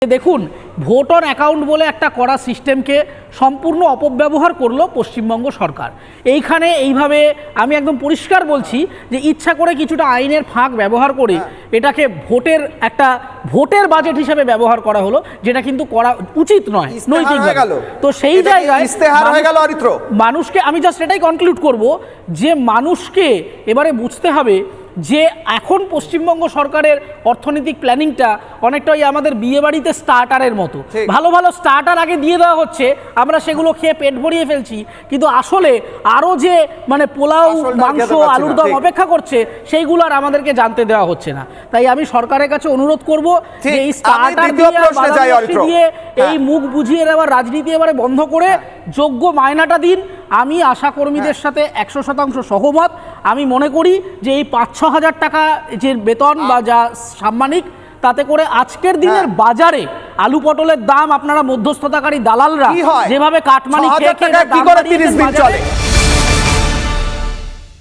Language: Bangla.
দেখুন, ভোট অন অ্যাকাউন্ট বলে একটা করা সিস্টেমকে সম্পূর্ণ অপব্যবহার করলো পশ্চিমবঙ্গ সরকার। এইখানে এইভাবে আমি একদম পরিষ্কার বলছি যে ইচ্ছা করে কিছুটা আইনের ফাঁক ব্যবহার করে এটাকে ভোটের বাজেট হিসেবে ব্যবহার করা হলো, যেটা কিন্তু করা উচিত নয় নৈতিকভাবে। তো সেই জায়গায় মানুষকে আমি জাস্ট এটাই কনক্লুড করব যে মানুষকে এবারে বুঝতে হবে যে এখন পশ্চিমবঙ্গ সরকারের অর্থনৈতিক প্ল্যানিংটা অনেকটা ওই আমাদের বিয়ে বাড়িতে স্টার্টারের মতো। ভালো ভালো স্টার্টার আগে দিয়ে দেওয়া হচ্ছে, আমরা সেগুলো খেয়ে পেট ভরিয়ে ফেলছি, কিন্তু আসলে আরও যে মানে পোলাও, মাংস, আলুর দম অপেক্ষা করছে সেইগুলো আর আমাদেরকে জানতে দেওয়া হচ্ছে না। তাই আমি সরকারের কাছে অনুরোধ করব যে এই স্টার্টার দিয়ে এই মুখ বুঝিয়ে দেওয়ার রাজনীতি এবারে বন্ধ করে যোগ্য মায়নাটা দিন। আমি আশাকর্মীদের সাথে 100% সহমত। আমি মনে করি যে এই 5-6 হাজার টাকা যে বেতন বা যা সাম্মানিক, তাতে করে আজকের দিনের বাজারে আলু পটলের দাম আপনারা মধ্যস্থতাকারী দালালরা যেভাবে কাটমানি খেয়ে